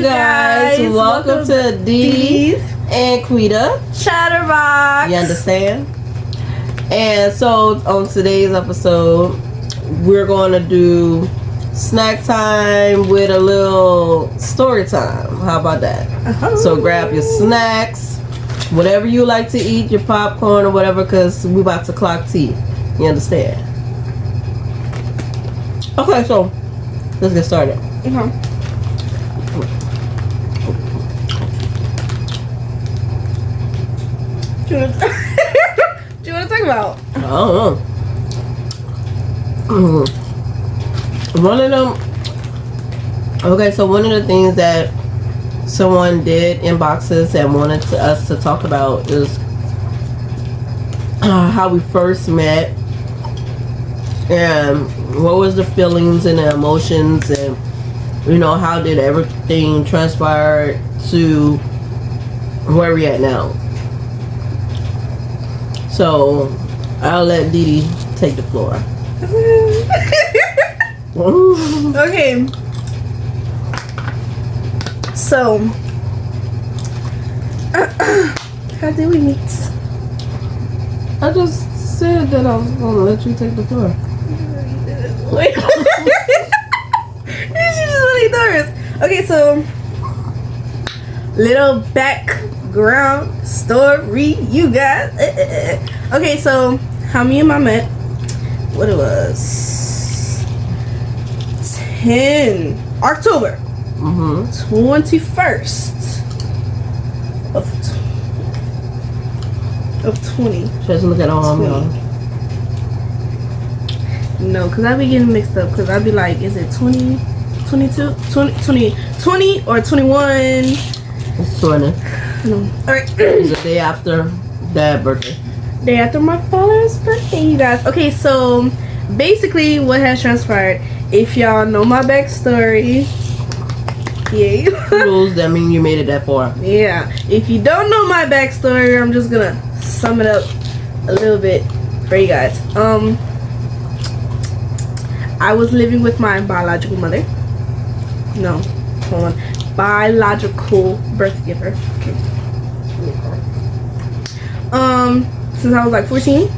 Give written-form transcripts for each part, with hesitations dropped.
guys. Welcome to Dee and Quita Chatterbox. You understand? And so on today's episode, we're going to do snack time with a little story time. How about that? So grab your snacks, whatever you like to eat, your popcorn or whatever, because we about to clock tea. You understand? Okay, so let's get started. What you want to talk about? I don't know. One of them. Okay, so one of the things that someone did inbox us and wanted us to talk about is how we first met and what was the feelings and the emotions, and how did everything transpire to where we at now. So I'll let Dee Dee take the floor. Okay. So, how did we meet? I just said that I was gonna let you take the floor. Wait. She's just really nervous. Okay, so little background story, you guys. Okay, so how me and my met? What it was? 10 October 21st of 20. Just look at all y'all. No, because I be getting mixed up. Because I be like, is it 20, 22, 20 or 21? It's 20. No. Alright. It's the day after Dad's birthday. Day after my father's birthday, you guys. Okay, so basically what has transpired, if y'all know my backstory, yay. Rules that mean you made it that far. Yeah. If you don't know my backstory, I'm just gonna sum it up a little bit for you guys. I was living with my biological mother. No, hold on. Biological birth giver. Okay. Since I was like 14.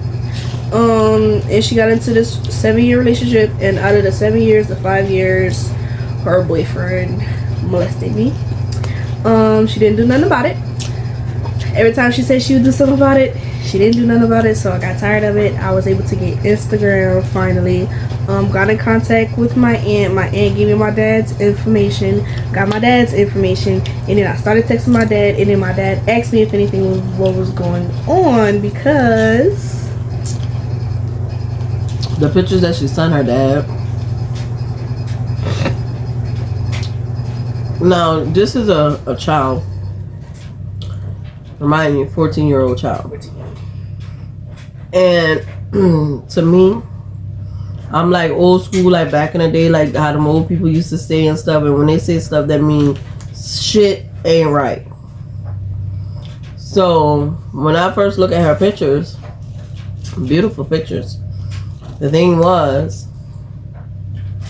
And she got into this 7-year relationship, and out of the 7 years, the 5 years, her boyfriend molested me. She didn't do nothing about it. Every time she said she would do something about it, she didn't do nothing about it, so I got tired of it. I was able to get Instagram finally. Got in contact with my aunt. My aunt gave me my dad's information. Got my dad's information, and then I started texting my dad, and then my dad asked me if anything what was going on, because the pictures that she sent her dad. Now, this is a child. Remind me, 14-year-old child. And to me, I'm like old school, like back in the day, like how the old people used to say and stuff. And when they say stuff, that means shit ain't right. So when I first look at her pictures, beautiful pictures, the thing was,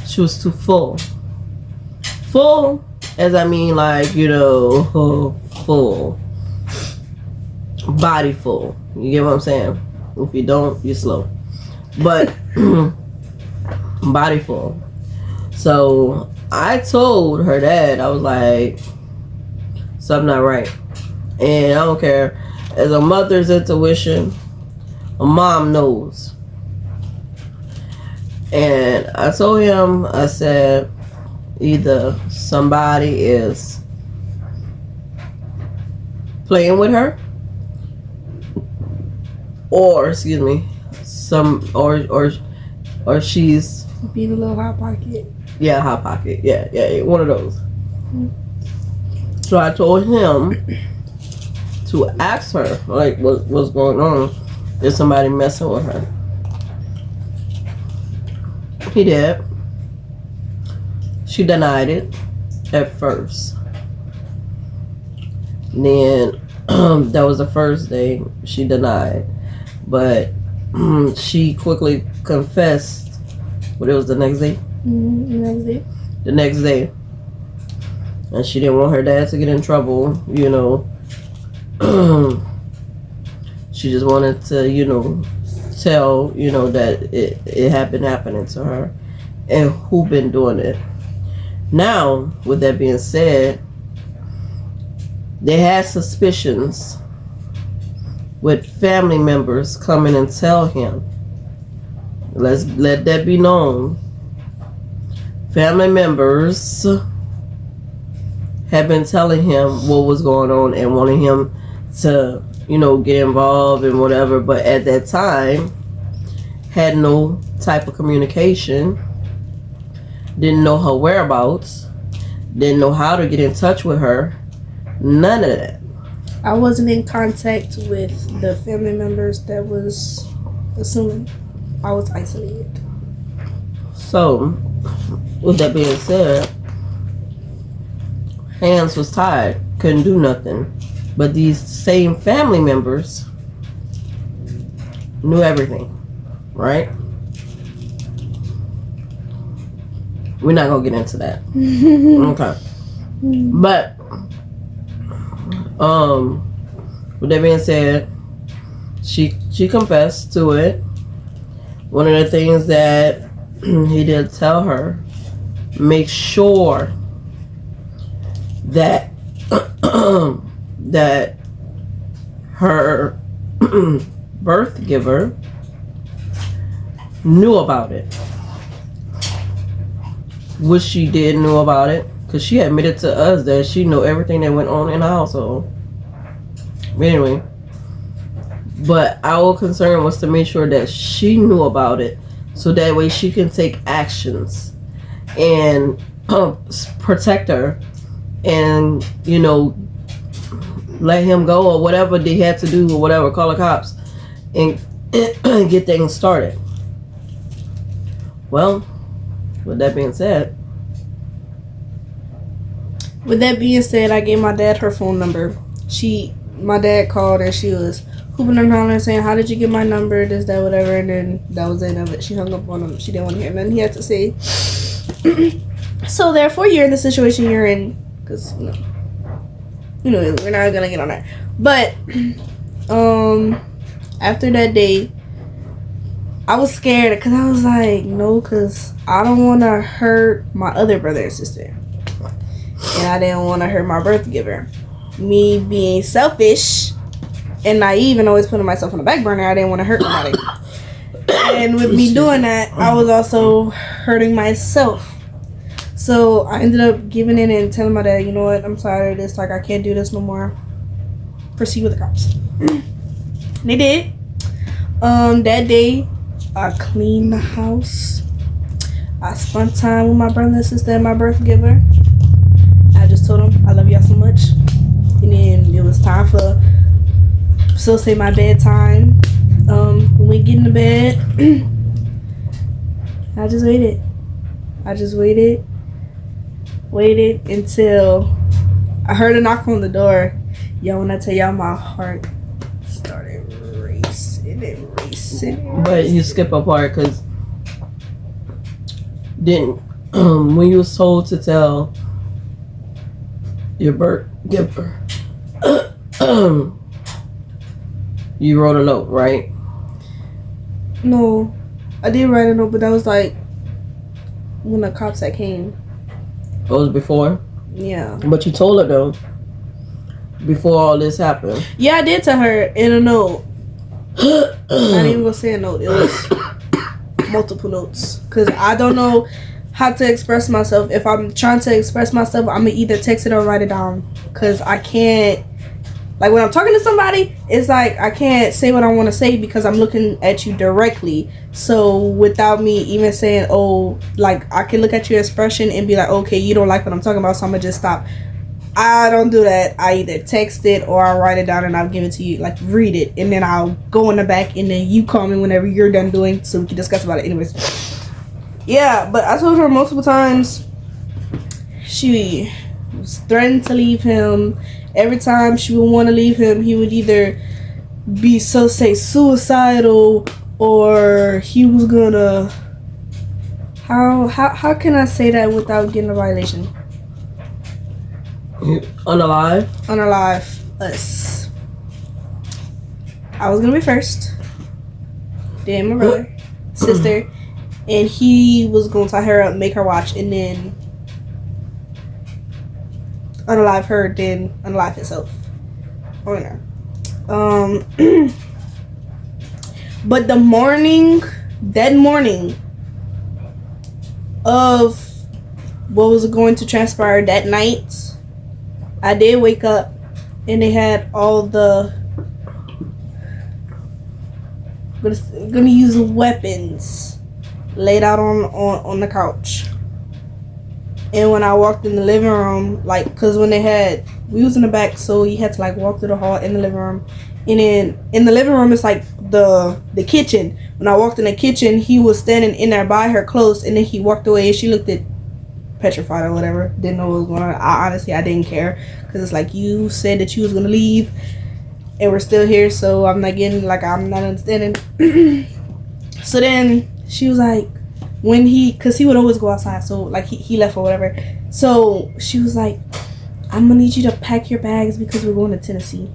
she was too full. Full, as I mean, like, full. Body full. You get what I'm saying? If you don't, you're slow. But body full. So I told her dad, I was like, something not right. And I don't care. As a mother's intuition, a mom knows. And I told him, I said, either somebody is playing with her, or or she's being a little hot pocket. Yeah, hot pocket. Yeah, one of those. So I told him to ask her, like, what's going on? Is somebody messing with her? He did. She denied it at first. Then that was the first day she denied. But she quickly confessed. But it was the next day? The next day. The next day. and she didn't want her dad to get in trouble, you know. She just wanted to, you know, tell, you know, that it had been happening to her and who been doing it. Now, with that being said, they had suspicions with family members coming and tell him. Let's let that be known. Family members have been telling him what was going on and wanting him to, you know, get involved and whatever, but at that time had no type of communication, didn't know her whereabouts, didn't know how to get in touch with her, none of that. I wasn't in contact with the family members that was assuming. I was isolated. So, with that being said, hands was tied, couldn't do nothing. But these same family members knew everything, right? We're not gonna get into that. Okay. But with that being said, she confessed to it. One of the things that he did tell her, make sure that that her birth giver knew about it. Which she did know about it, because she admitted to us that she knew everything that went on in the household. Anyway, but our concern was to make sure that she knew about it, so that way she can take actions and protect her, and, you know, let him go or whatever they had to do or whatever, call the cops and get things started. Well, with that being said, I gave my dad her phone number. My dad called and she was hooping and hollering saying, "How did you get my number? This, that, whatever." And then that was the end of it. She hung up on him. She didn't want to hear nothing he had to say. So therefore, you're in the situation you're in, because you know, we're not gonna get on that. But after that day, I was scared because I was like, no, because I don't want to hurt my other brother and sister, and I didn't want to hurt my birth giver. Me being selfish and naive and always putting myself on the back burner, I didn't want to hurt nobody. And with me doing that, I was also hurting myself. So I ended up giving in and telling my dad, you know what, I'm tired of this. Like, I can't do this no more. Proceed with the cops. They did. That day, I cleaned the house. I spent time with my brother and sister and my birth giver. I just told them I love y'all so much. And then it was time for, so say, my bedtime. When we get in the bed, I just waited. Waited until I heard a knock on the door. Yo, when I tell y'all, my heart started racing. but you skip a part, because didn't when you was told to tell your birth giver, you wrote a note, right? No, I did write a note, but that was like when the cops had came. It was before? Yeah. But you told her, though, before all this happened. Yeah, I did tell her in a note. I didn't even go say a note. It was multiple notes. Because I don't know how to express myself. If I'm trying to express myself, I'm going to either text it or write it down. Because I can't. Like, when I'm talking to somebody, it's like I can't say what I want to say because I'm looking at you directly. So without me even saying, oh, like, I can look at your expression and be like, okay, you don't like what I'm talking about, so I'm going to just stop. I don't do that. I either text it or I'll write it down and I'll give it to you. Like, read it. And then I'll go in the back and then you call me whenever you're done doing so we can discuss about it. Anyways. Yeah, but I told her multiple times she was threatening to leave him. Every time she would want to leave him, he would either be suicidal, or he was gonna. How can I say that without getting a violation? Unalive? Unalive us. I was gonna be first. Then my brother, sister, and he was gonna tie her up, make her watch, and then unalive her, then unalive himself. Or no. But that morning of what was going to transpire that night, I did wake up and they had all the gonna use weapons laid out on the couch. And when I walked in the living room, like, cause when we was in the back, so you had to like walk through the hall in the living room, and then in the living room it's like the kitchen. When I walked in the kitchen, he was standing in there by her close, and then he walked away, and she looked at petrified or whatever, didn't know what was going on. I didn't care, because it's like, you said that you was gonna leave and we're still here, so I'm not understanding. So then she was like, because he would always go outside, so like he left or whatever, so she was like, I'm gonna need you to pack your bags because we're going to Tennessee.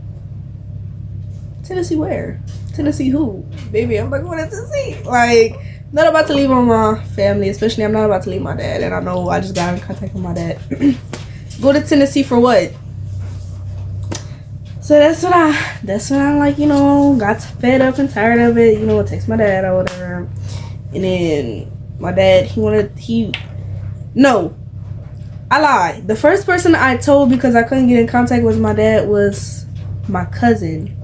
Tennessee where? Tennessee who? Baby, I'm not going to Tennessee. Like, not about to leave on my family, especially I'm not about to leave my dad, and I know I just got in contact with my dad. Go to Tennessee for what? So that's when I like, got fed up and tired of it, text my dad or whatever. And then my dad, no, I lied. The first person I told, because I couldn't get in contact with my dad, was my cousin.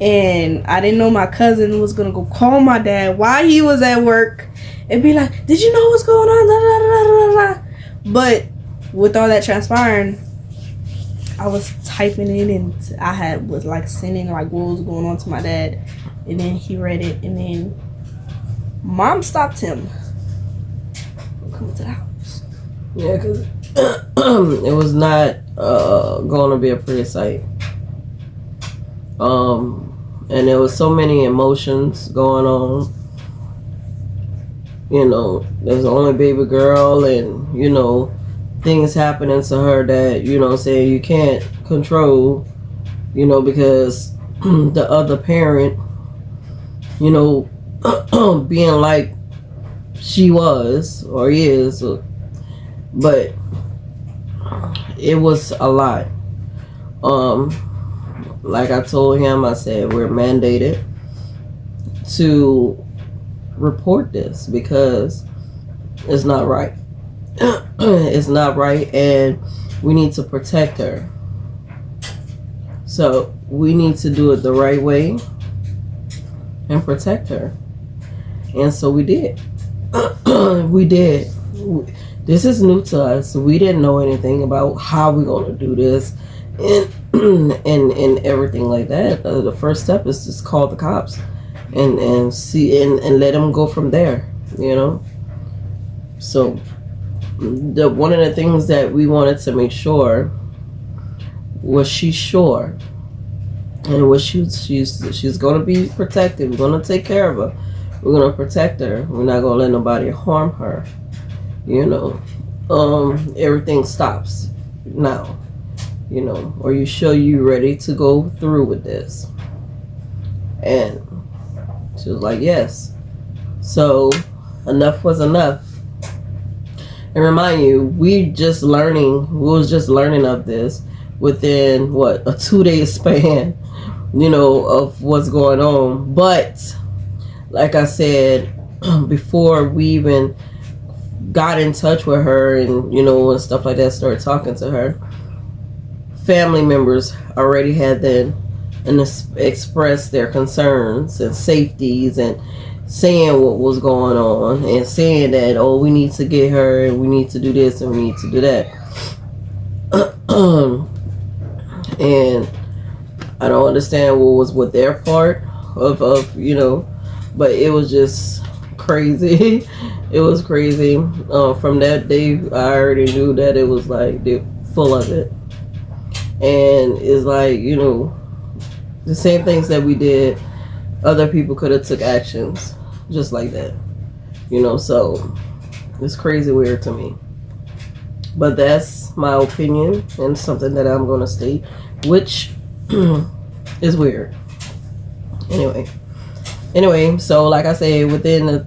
And I didn't know my cousin was gonna go call my dad while he was at work and be like, did you know what's going on? Da, da, da, da, da. But with all that transpiring, I was typing it, and I was like sending like what was going on to my dad, and then he read it, and then Mom stopped him from coming to the house. Yeah, because it was not going to be a pretty sight. And there was so many emotions going on. There's the only baby girl, and, things happening to her that, saying you can't control, because the other parent, being like she was or is, but it was a lot. Like I told him, I said, we're mandated to report this because it's not right. It's not right, and we need to protect her. So we need to do it the right way and protect her. And so we did. We did. This is new to us. We didn't know anything about how we're going to do this and everything like that. The first step is just call the cops and see and let them go from there, So one of the things that we wanted to make sure was she's sure, and was she's going to be protected. We're going to take care of her. We're going to protect her. We're not going to let nobody harm her. Everything stops now. Are you sure you ready to go through with this? And she was like, yes. So enough was enough. And remind you, we was just learning of this within a 2-day span, of what's going on. But like I said, before we even got in touch with her and, and stuff like that, started talking to her, family members already had then and expressed their concerns and safeties and saying what was going on and saying that, oh, we need to get her and we need to do this and we need to do that. And I don't understand what was with their part of but it was just crazy. It was crazy. From that day, I already knew that it was like they're full of it. And it's like, the same things that we did, other people could have took actions just like that. So it's crazy weird to me. But that's my opinion and something that I'm going to state, which is weird. Anyway, so like I said, within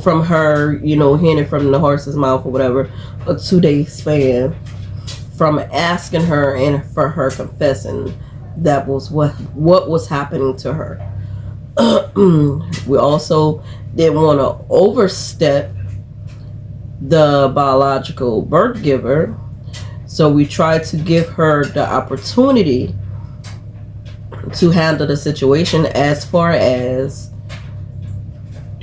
from her, hearing it from the horse's mouth or whatever, a 2-day span from asking her and for her confessing, that was what was happening to her. We also didn't want to overstep the biological birth giver, so we tried to give her the opportunity to handle the situation, as far as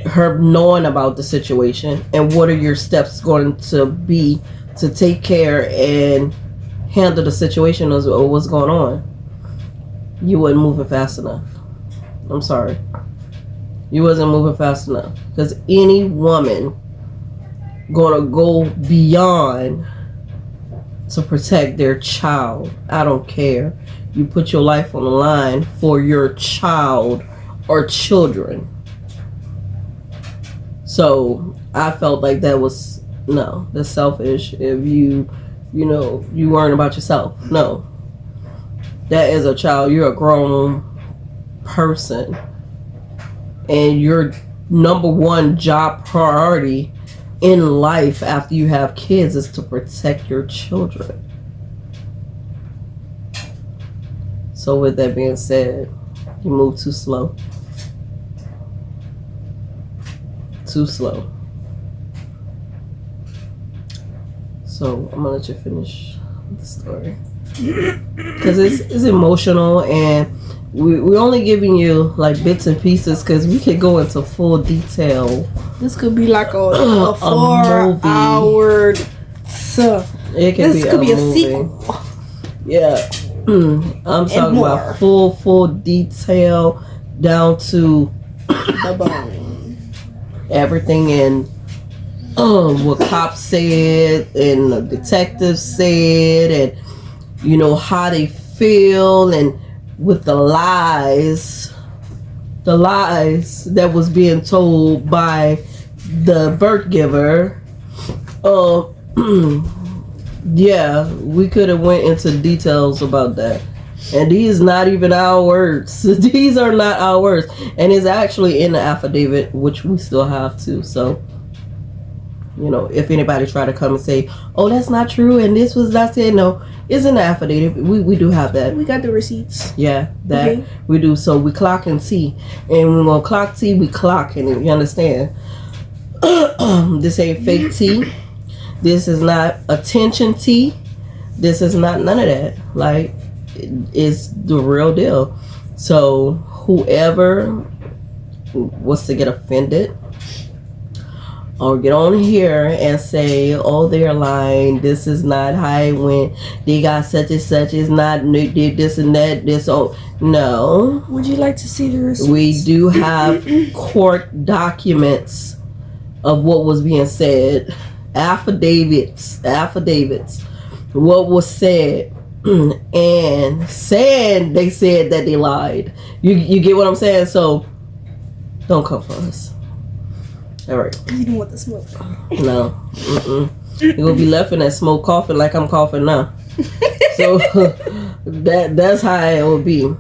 her knowing about the situation and what are your steps going to be to take care and handle the situation or what's going on. You wasn't moving fast enough. I'm sorry. You wasn't moving fast enough, because any woman gonna go beyond to protect their child. I don't care. You put your life on the line for your child or children. So I felt like that was that's selfish. If you worrying about yourself. No, that is a child. You're a grown person, and your number one job priority in life after you have kids is to protect your children. So with that being said, you move too slow. Too slow. So I'm gonna let you finish the story, because it's emotional, and we only giving you like bits and pieces, because we could go into full detail. This could be like a 4 hour. It could be a sequel. Yeah. I'm talking about full detail down to the bone. Everything in what cops said and the detectives said, and how they feel, and with the lies that was being told by the birth giver. Yeah, we could have went into details about that, and these not even our words. These are not our words, and it's actually in the affidavit, which we still have to. So if anybody try to come and say, oh, that's not true and this was not said, no, it's in the affidavit. We do have that. We got the receipts. Yeah, that we do. So we clock and see, and when we clock tea, we clock, and you understand. This ain't fake tea. This is not attention tea. This is not none of that. Like, it's the real deal. So whoever was to get offended or get on here and say, oh, they're lying, this is not how it went, they got such and such, it's not, they did this and that, this, oh, no. Would you like to see the receipts? We do have court documents of what was being said. Affidavits, what was said, and saying they said that they lied. You get what I'm saying? So don't come for us. All right. You don't want the smoke. No. You're gonna be left in that smoke coughing like I'm coughing now. So that's how it will be.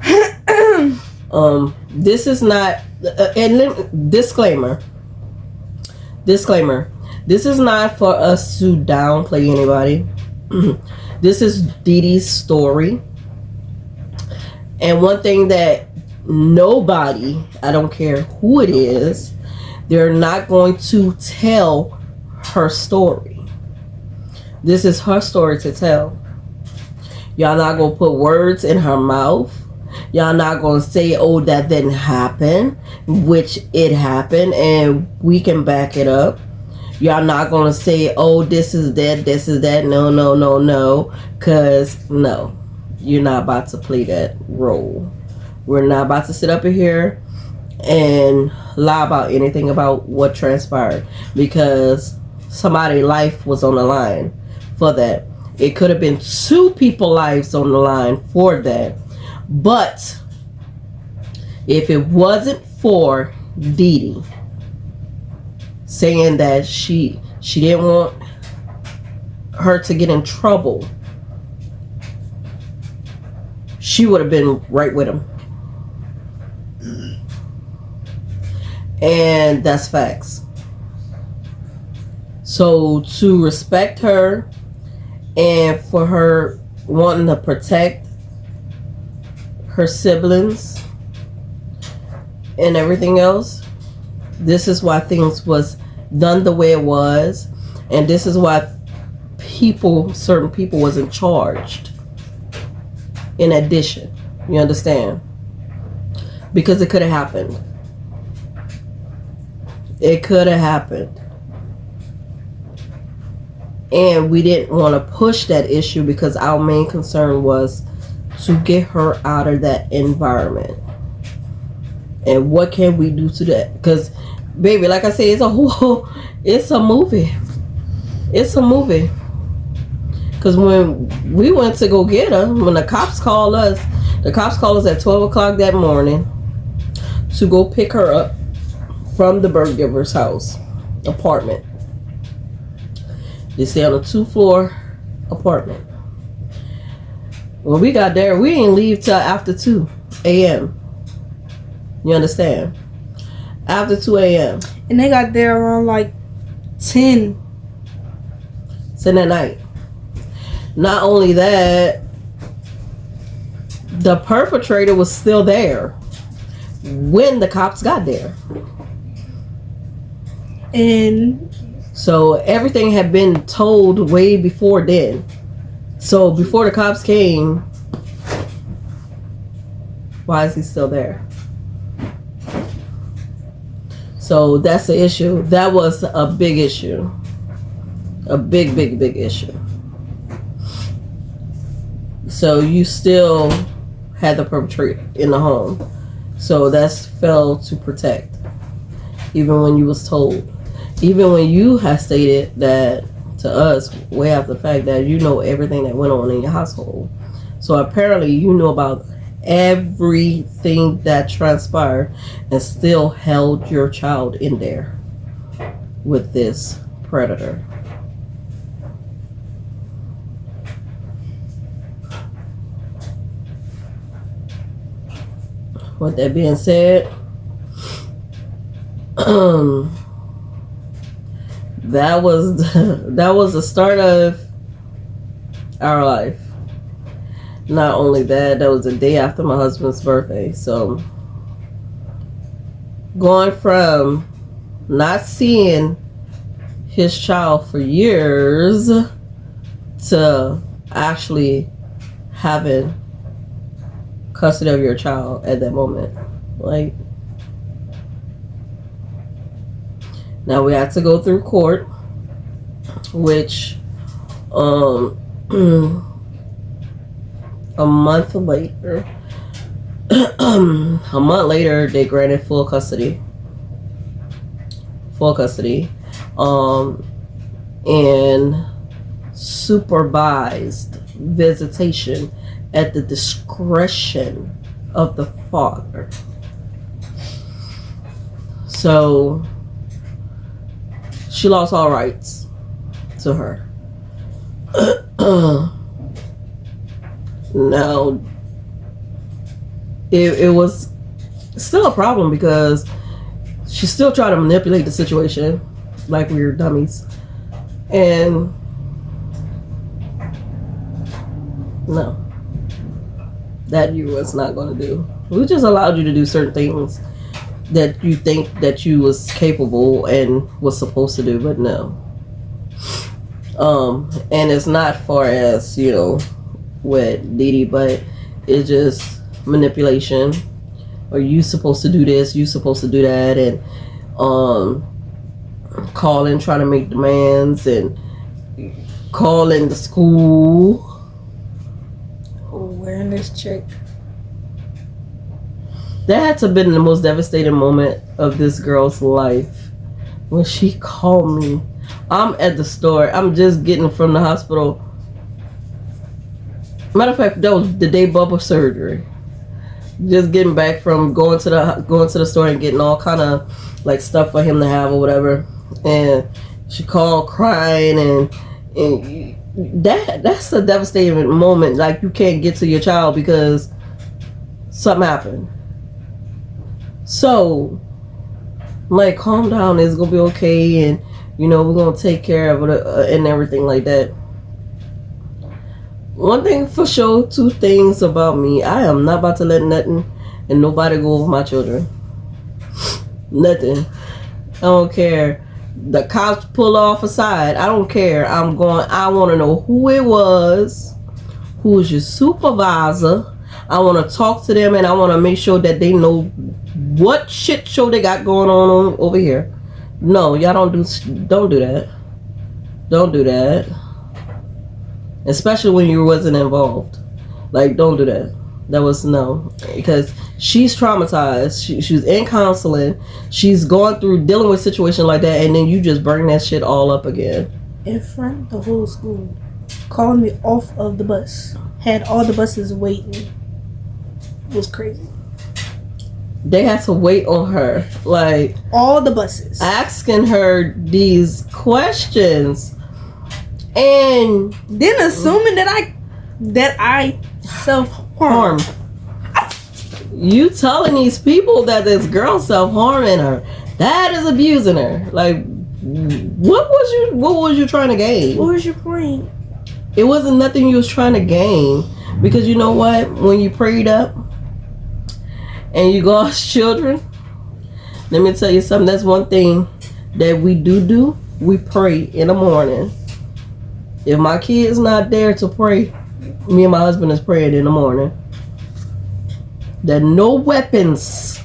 This is not disclaimer. This is not for us to downplay anybody. This is Dee Dee's story. And one thing that nobody, I don't care who it is, they're not going to tell her story. This is her story to tell. Y'all not going to put words in her mouth. Y'all not going to say, oh, that didn't happen, which it happened, and we can back it up. Y'all not going to say, oh, this is that. No. Because, no, you're not about to play that role. We're not about to sit up in here and lie about anything about what transpired, because somebody's life was on the line for that. It could have been 2 people's lives on the line for that. But if it wasn't for Dee Dee saying that she didn't want her to get in trouble, she would have been right with him. And that's facts. So to respect her and for her wanting to protect her siblings and everything else, this is why things was done the way it was, and this is why certain people wasn't charged in addition. You understand? Because it could have happened. It could have happened. And we didn't want to push that issue because our main concern was to get her out of that environment. And what can we do to that? Because, baby, like I said, it's a movie. It's a movie. Because when we went to go get her, when the cops called us at 12 o'clock that morning to go pick her up from the birth giver's house, apartment. They stay on a 2-floor apartment. When we got there, we didn't leave till after 2 a.m. You understand? After 2 a.m. And they got there around like 10 at night. Not only that, the perpetrator was still there when the cops got there. And so everything had been told way before then. So before the cops came, why is he still there? So that's the issue. That was a big issue. A big issue. So you still had the perpetrator in the home. So that's fell to protect. Even when you was told. Even when you had stated that to us way after the fact that you know everything that went on in your household. So apparently you know about everything that transpired and still held your child in there with this predator. With that being said, that was the start of our life. Not only that, that was the day after my husband's birthday. So going from not seeing his child for years to actually having custody of your child at that moment. Like, now we had to go through court, which a month later they granted full custody and supervised visitation at the discretion of the father. So she lost all rights to her. Now, it was still a problem because she still tried to manipulate the situation like we were dummies. And no, that you was not going to do. We just allowed you to do certain things that you think that you was capable and was supposed to do, but no. And it's not far as, you know, with Didi, but it's just manipulation. Or you supposed to do this, you supposed to do that, and calling, trying to make demands, and calling the school. Wearing this chick. That had to have been the most devastating moment of this girl's life when she called me. I'm at the store. I'm just getting from the hospital. Matter of fact, that was the day Bubba's surgery. Just getting back from going to the store and getting all kind of like stuff for him to have or whatever. And she called crying and that's a devastating moment. Like, you can't get to your child because something happened. So, like, calm down. It's gonna be okay, and you know we're gonna take care of it and everything like that. One thing for sure, two things about me: I am not about to let nothing and nobody go over my children. Nothing. I don't care. The cops pull off aside. I don't care. I'm going. I want to know who it was, who is your supervisor. I want to talk to them, and I want to make sure that they know what shit show they got going on over here. No, y'all don't do that. Don't do that. Especially when you wasn't involved. Like, don't do that. That was no, because she's traumatized. She's in counseling. She's going through dealing with a situation like that, and then you just bring that shit all up again in front of the whole school, calling me off of the bus. Had all the buses waiting. It was crazy. They had to wait on her, like all the buses, asking her these questions, and then assuming that I self-harm. You telling these people that this girl self-harming her, that is abusing her. Like, what was you trying to gain? What was your point? It wasn't nothing you was trying to gain, because you know what? When you prayed up and you God's children, let me tell you something. That's one thing that we do. We pray in the morning. If my kid's not there to pray, me and my husband is praying in the morning that no weapons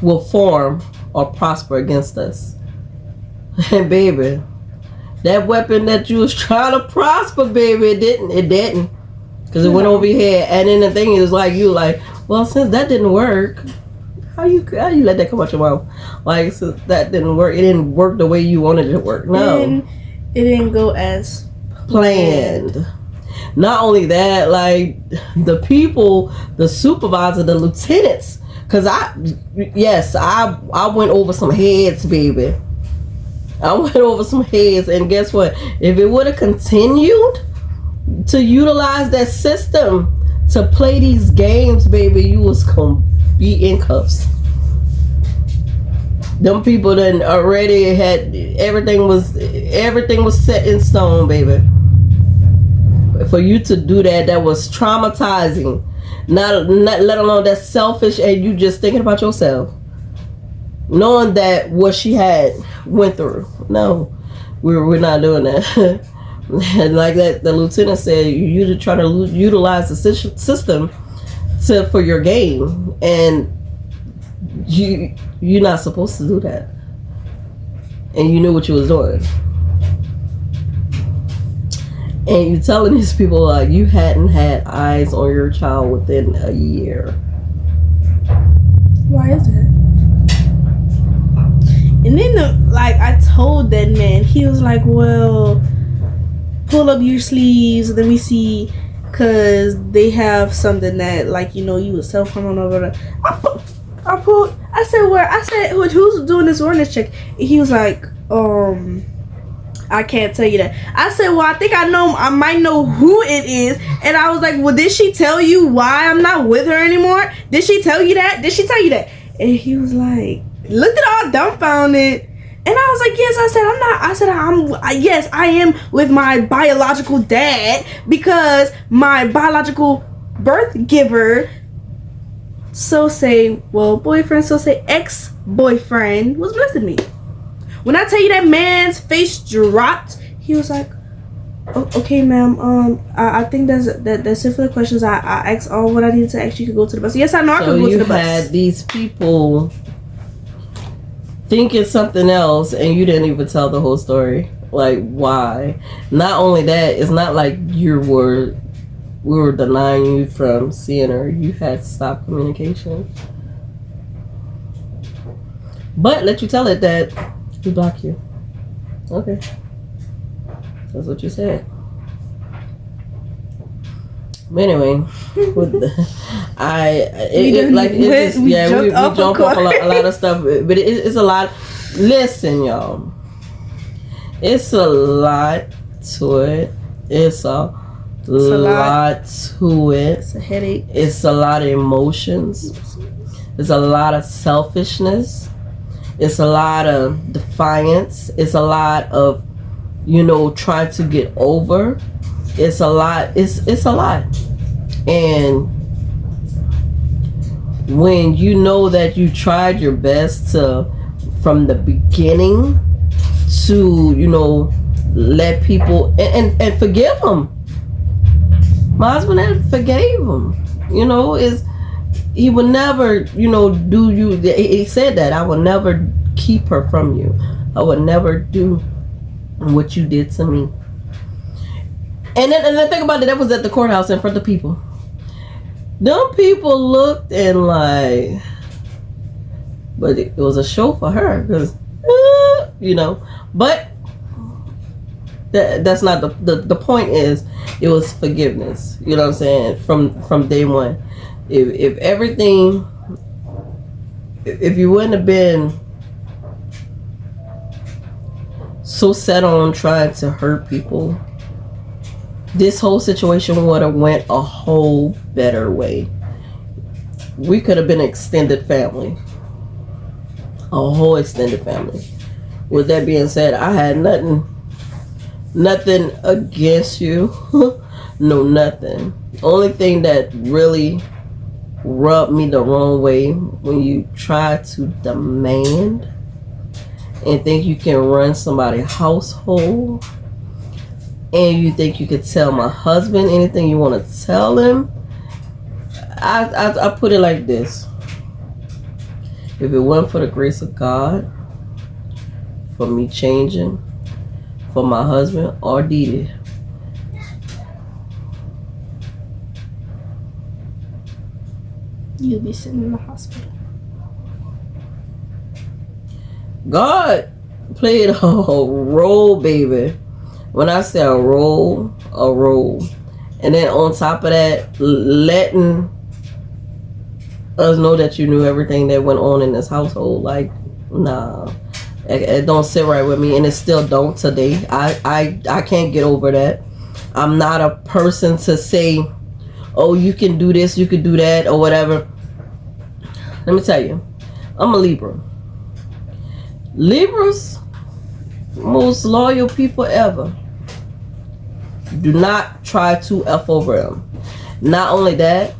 will form or prosper against us. And baby, that weapon that you was trying to prosper, baby, it didn't, because it went over your head. And then the thing is, like, you like, well, since that didn't work, how you let that come out your mouth? Like, since that didn't work, it didn't work the way you wanted it to work. No, and it didn't go as planned. Not only that, like, the people, the supervisor, the lieutenants, because I went over some heads, baby. I went over some heads, and guess what? If it would have continued to utilize that system to play these games, baby, you was gonna be in cuffs. Them people then already had everything was set in stone, baby. For you to do that was traumatizing. Not let alone that's selfish, and you just thinking about yourself, knowing that what she had went through. No, we're not doing that. And like that, the lieutenant said, you're trying to utilize the system for your gain, and you're not supposed to do that. And you knew what you was doing. And you telling these people, like, you hadn't had eyes on your child within a year. Why is that? And then, I told that man, he was like, well, pull up your sleeves, let me see, because they have something that, like, you was self-harming over there. I said, who's doing this ordinance check? And he was like, I can't tell you that. I said, well, I might know who it is. And I was like, well, did she tell you why I'm not with her anymore? Did she tell you that? And he was like, looked at all dumbfounded. And I was like, yes. Yes, I am with my biological dad, because my biological birth giver, ex-boyfriend was blessing me. When I tell you that man's face dropped, he was like, oh, okay, ma'am, I think that's it for the questions. I asked all what I needed to ask. You could go to the bus. Yes, I know I could go to the bus. So you had these people thinking something else, and you didn't even tell the whole story. Like, why? Not only that, it's not like we were denying you from seeing her. You had to stop communication. But let you tell it that we block you. Okay. That's what you said. But anyway, with we jump off a lot of stuff, but it's a lot. Listen, y'all, it's a lot to it. It's a a lot. lot to it. It's a headache. It's a lot of emotions. It's a lot of selfishness. It's a lot of defiance. It's a lot of, trying to get over. It's a lot. It's a lot. And when you know that you tried your best to, from the beginning, to, let people and forgive them. My husband had forgave him. He would never, do you. He said that I would never keep her from you. I would never do what you did to me. And then think about it. That was at the courthouse in front of people. Them people looked and like, but it was a show for her because, But that's not the point. Is it was forgiveness. You know what I'm saying? From day one. If everything, if you wouldn't have been so set on trying to hurt people, this whole situation would have went a whole better way. We could have been an extended family, a whole extended family. With that being said, I had nothing against you. No, nothing. Only thing that really rubbed me the wrong way when you try to demand and think you can run somebody's household, and you think you could tell my husband anything you want to tell him. I put it like this: if it wasn't for the grace of God, for me changing, for my husband or Didi, You'll be sitting in the hospital. God played a role, baby. When I say a role. And then on top of that, letting us know that you knew everything that went on in this household. Like, nah. It don't sit right with me, and it still don't today. I can't get over that. I'm not a person to say, oh, you can do this, you can do that, or whatever. Let me tell you, I'm a Libra. Libras, most loyal people ever. Do not try to F over them. Not only that,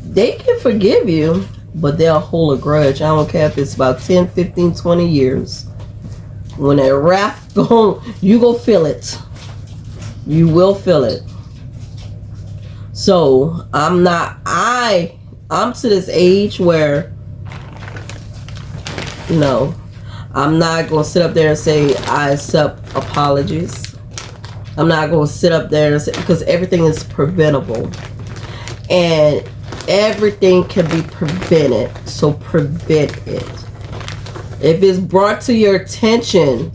they can forgive you, but they'll hold a grudge. I don't care if it's about 10, 15, 20 years. When that wrath go, you go feel it. You will feel it. So I'm to this age where, no, I'm not going to sit up there and say I accept apologies. I'm not going to sit up there and say, because everything is preventable. And everything can be prevented. So prevent it. If it's brought to your attention,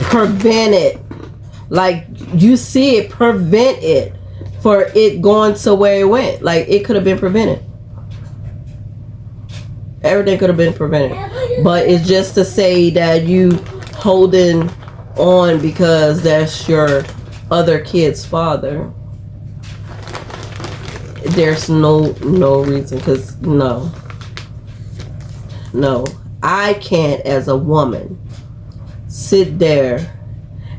prevent it. Like you see it, prevent it for it going to where it went. Like it could have been prevented. Everything could have been prevented. But it's just to say that you holding on because that's your other kid's father. There's no reason, because no, I can't as a woman sit there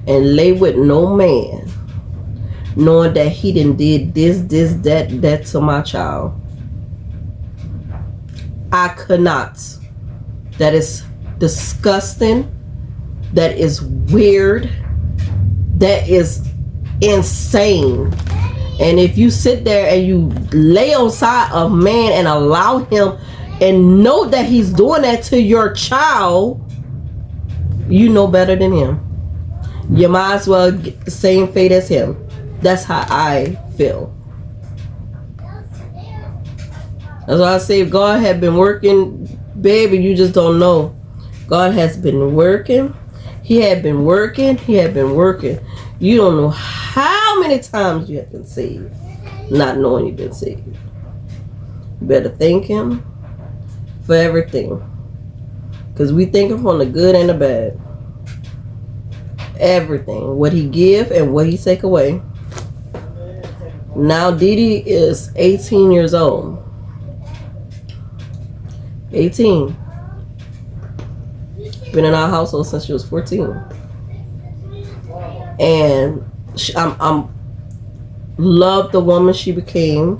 and lay with no man knowing that he done did this, that to my child. I could not. That is disgusting. That is weird. That is insane. And if you sit there and you lay on side of man and allow him and know that he's doing that to your child, you know better than him. You might as well get the same fate as him. That's how I feel. That's why I say if God had been working, baby, you just don't know. God has been working. He had been working. You don't know how many times you have been saved, not knowing you've been saved. You better thank him for everything. Because we think him on the good and the bad. Everything. What he give and what he take away. Now Didi is 18 years old. 18. Been in our household since she was 14. And I'm love the woman she became.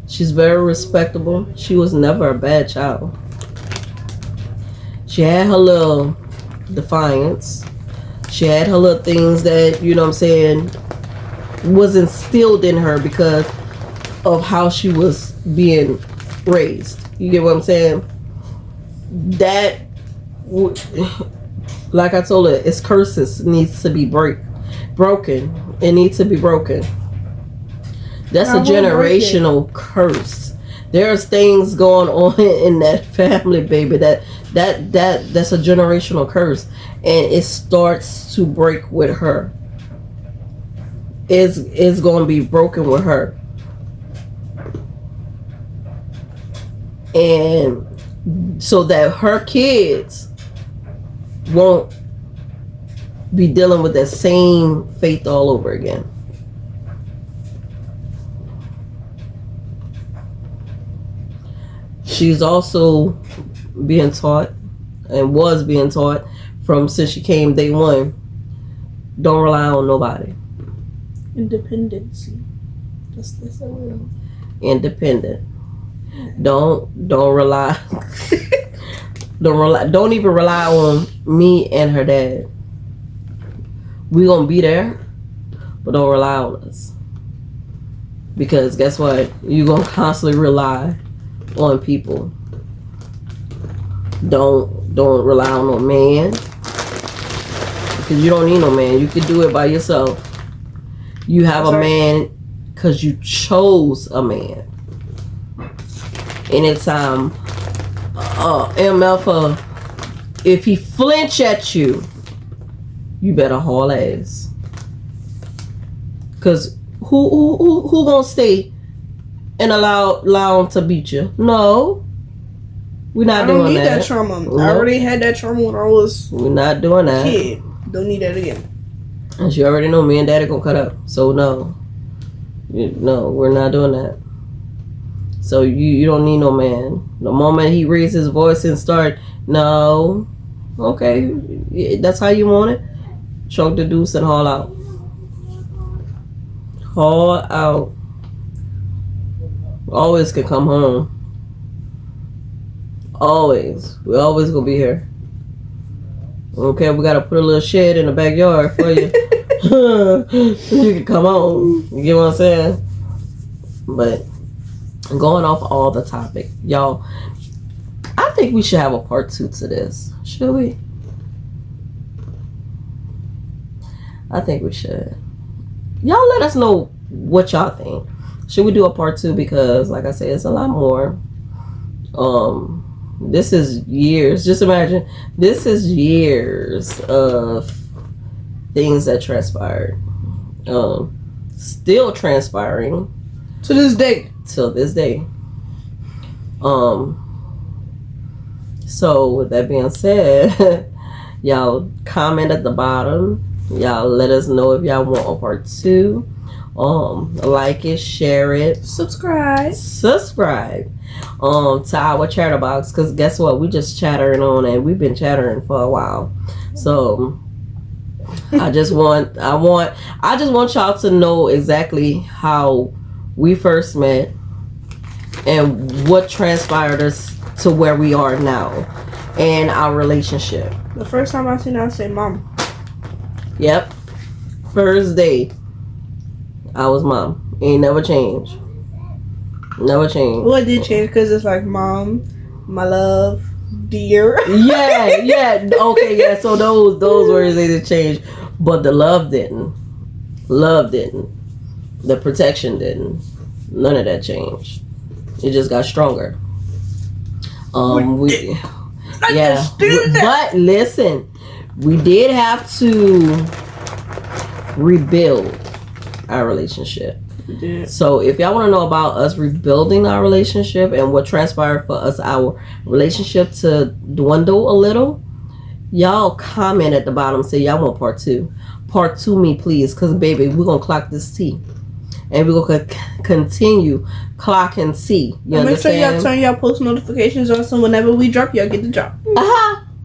She's very respectable. She was never a bad child. She had her little defiance. She had her little things that, you know what I'm saying, was instilled in her because of how she was being raised. You get what I'm saying? That, like I told her, its curses needs to be broken. It needs to be broken. That's a generational curse. There's things going on in that family, baby. That's a generational curse, and it starts to break with her. It's going to be broken with her, and so that her kids won't be dealing with that same faith all over again. She's also being taught and was being taught from since she came day one. Don't rely on nobody. Independency. That's the word. Independent. Don't rely. Don't even rely on me and her dad. We gonna be there, but don't rely on us. Because guess what? You gonna constantly rely on people. Don't rely on no man, because you don't need no man. You can do it by yourself. You have a man because you chose a man. Anytime MF, if he flinch at you, you better haul ass. Because who gonna stay and allow him to beat you? No, we're not doing that. I don't need that trauma. No. I already had that trauma when I was. We're not doing that. Kid, don't need that again. And she already know me and Daddy gonna cut up. So no, we're not doing that. So you don't need no man. The moment he raised his voice and start, no, okay, that's how you want it. Choke the deuce and haul out. Haul out. Always can come home. Always. We always gonna be here. Okay, we gotta put a little shed in the backyard for you. You can come home. You get what I'm saying? But going off all the topic, y'all, I think we should have a part 2 to this. Should we? I think we should. Y'all let us know what y'all think. Should we do a part 2? Because like I said, it's a lot more. This is years. Just imagine, this is years of things that transpired. Still transpiring. To this day. Till this day. So with that being said, y'all comment at the bottom. Y'all let us know if y'all want a part 2. Like it, share it, subscribe to our chatter box, because guess what, we just chattering on, and we've been chattering for a while. So I just want y'all to know exactly how we first met and what transpired us to where we are now and our relationship. The first time I seen her, I say mom. Yep. First day I was mom. Ain't never changed. Never changed. Well, it did change because it's like mom, my love, dear. Yeah. Okay, yeah. So those words, they did change, but the love didn't. Love didn't. The protection didn't. None of that changed. It just got stronger. But listen, we did have to rebuild our relationship. So if y'all want to know about us rebuilding our relationship and what transpired for us, our relationship to dwindle a little, Y'all comment at the bottom, say y'all want part 2. Part 2 me, please, because baby, we're gonna clock this T. And we're gonna continue clocking C. You Make sure y'all understand? turn y'all post notifications on, so whenever we drop, y'all get the drop.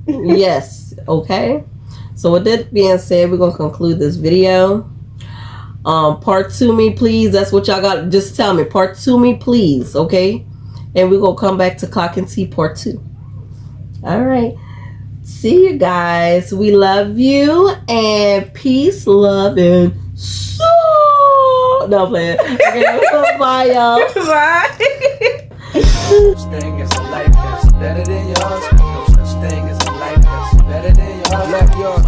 Yes, okay. So with that being said, we're gonna conclude this video. Part 2 me, please. That's what y'all got. Just tell me, part 2 me, please, okay? And we're gonna come back to clocking C part 2. All right. See you guys. We love you, and peace, love, and so. No, playing. Okay, bye, y'all. Bye. Thing is a life that's better than yours. No such thing as a life that's better than yours.